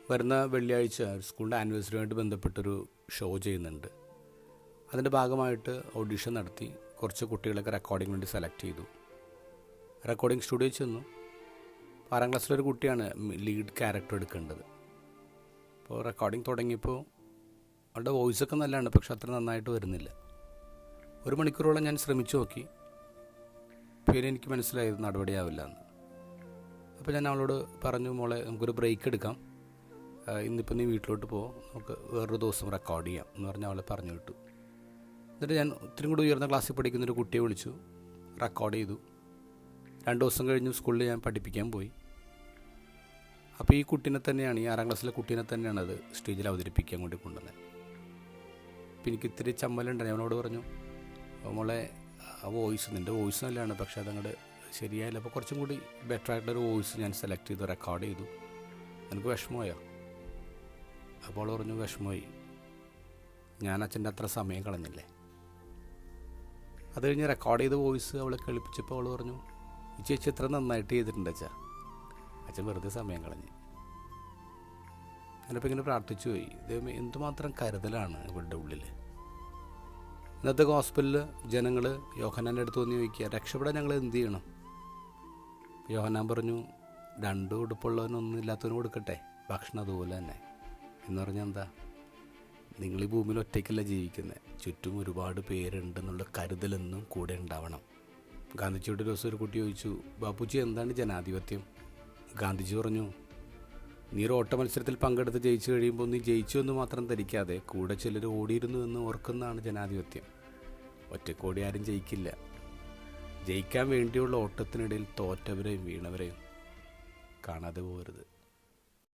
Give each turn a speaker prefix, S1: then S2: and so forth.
S1: വരുന്ന വെള്ളിയാഴ്ച സ്കൂളിൻ്റെ ആനിവേഴ്സറിയുമായിട്ട് ബന്ധപ്പെട്ടൊരു ഷോ ചെയ്യുന്നുണ്ട്. അതിൻ്റെ ഭാഗമായിട്ട് ഓഡിഷൻ നടത്തി കുറച്ച് കുട്ടികളൊക്കെ റെക്കോർഡിംഗ് വേണ്ടി സെലക്ട് ചെയ്തു. റെക്കോർഡിംഗ് സ്റ്റുഡിയോ ചെന്നു. 6ാം ക്ലാസ്സിലൊരു കുട്ടിയാണ് ലീഡ് ക്യാരക്ടർ എടുക്കേണ്ടത്. അപ്പോൾ റെക്കോർഡിംഗ് തുടങ്ങിയപ്പോൾ അവളുടെ വോയിസൊക്കെ നല്ലതാണ്, പക്ഷെ അത്ര നന്നായിട്ട് വരുന്നില്ല. 1 മണിക്കൂറോളം ഞാൻ ശ്രമിച്ചു നോക്കി. പിന്നെ എനിക്ക് മനസ്സിലായത് നടപടിയാവില്ല എന്ന്. അപ്പോൾ ഞാൻ അവളോട് പറഞ്ഞു, മോളെ നമുക്കൊരു ബ്രേക്ക് എടുക്കാം, ഇന്നിപ്പോൾ നീ വീട്ടിലോട്ട് പോ, നമുക്ക് വേറൊരു ദിവസം റെക്കോർഡ് ചെയ്യാം എന്ന് പറഞ്ഞ് അവളെ പറഞ്ഞു വിട്ടു. എന്നിട്ട് ഞാൻ ഒത്തിരി കൂടി ഉയർന്ന ക്ലാസ്സിൽ പഠിക്കുന്നൊരു കുട്ടിയെ വിളിച്ചു, റെക്കോർഡ് ചെയ്തു. 2 ദിവസം കഴിഞ്ഞ് സ്കൂളിൽ ഞാൻ പഠിപ്പിക്കാൻ പോയി. അപ്പോൾ ഈ കുട്ടീനെ തന്നെയാണ്, ഈ 6ാം ക്ലാസ്സിലെ കുട്ടീനെ തന്നെയാണ് അത് സ്റ്റേജിൽ അവതരിപ്പിക്കാൻ വേണ്ടി കൊണ്ടുവന്നത്. അപ്പോൾ എനിക്ക് ഇത്തിരി ചമ്മലുണ്ട്. ഞാൻ അവനോട് പറഞ്ഞു, മോളെ ആ വോയിസ്, നിൻ്റെ വോയിസ് നല്ലതാണ്, പക്ഷെ അതങ്ങോട്ട് ശരിയായില്ല. അപ്പോൾ കുറച്ചും കൂടി ബെറ്റർ ആയിട്ടൊരു വോയിസ് ഞാൻ സെലക്ട് ചെയ്തു, റെക്കോർഡ് ചെയ്തു. എനിക്ക് വിഷമമായോ? അപ്പോൾ അവൾ പറഞ്ഞു, വിഷമമായി, ഞാൻ അച്ഛൻ്റെ അത്ര സമയം കളഞ്ഞില്ലേ. അത് കഴിഞ്ഞ് റെക്കോർഡ് ചെയ്ത വോയിസ് അവളെ കേൾപ്പിച്ചപ്പോൾ അവൾ പറഞ്ഞു, ഈ ചേച്ചി എത്ര നന്നായിട്ട് ചെയ്തിട്ടുണ്ട് അച്ഛാ, അച്ഛൻ വെറുതെ സമയം കളഞ്ഞ്. ഞാനിപ്പോൾ ഇങ്ങനെ പ്രാർത്ഥിച്ചു പോയി, ദൈവമേ എന്തുമാത്രം കരുതലാണ് ഇവരുടെ ഉള്ളിൽ. ഇന്നത്തെ ഹോസ്പിറ്റലിൽ ജനങ്ങൾ യോഹന്നാൻ്റെ അടുത്ത് വന്ന് ചോദിക്കുക, രക്ഷപ്പെടാൻ ഞങ്ങൾ എന്ത് ചെയ്യണം? യോഹന്നാൻ പറഞ്ഞു, 2 ഉടുപ്പുള്ളവനൊന്നും ഇല്ലാത്തവന് കൊടുക്കട്ടെ, ഭക്ഷണം അതുപോലെ തന്നെ. എന്ന് പറഞ്ഞാൽ എന്താ? നിങ്ങൾ ഈ ഭൂമിയിൽ ഒറ്റയ്ക്കല്ല ജീവിക്കുന്നത്, ചുറ്റും ഒരുപാട് പേരുണ്ടെന്നുള്ള കരുതലെന്നും കൂടെ ഉണ്ടാവണം. ഗാന്ധിജിയുടെ ഒരു ദിവസം ഒരു കുട്ടി ചോദിച്ചു, ബാപ്പുജി എന്താണ് ജനാധിപത്യം? ഗാന്ധിജി പറഞ്ഞു, നീ ഒരു ഓട്ട മത്സരത്തിൽ പങ്കെടുത്ത് ജയിച്ചു കഴിയുമ്പോൾ നീ ജയിച്ചു എന്ന് മാത്രം ധരിക്കാതെ കൂടെ ചിലർ ഓടിയിരുന്നു എന്ന് ഓർക്കുന്നതാണ് ജനാധിപത്യം. ഒറ്റക്കോടി ആരും ജയിക്കില്ല. ജയിക്കാൻ വേണ്ടിയുള്ള ഓട്ടത്തിനിടയിൽ തോറ്റവരെയും വീണവരെയും കാണാതെ പോകരുത്.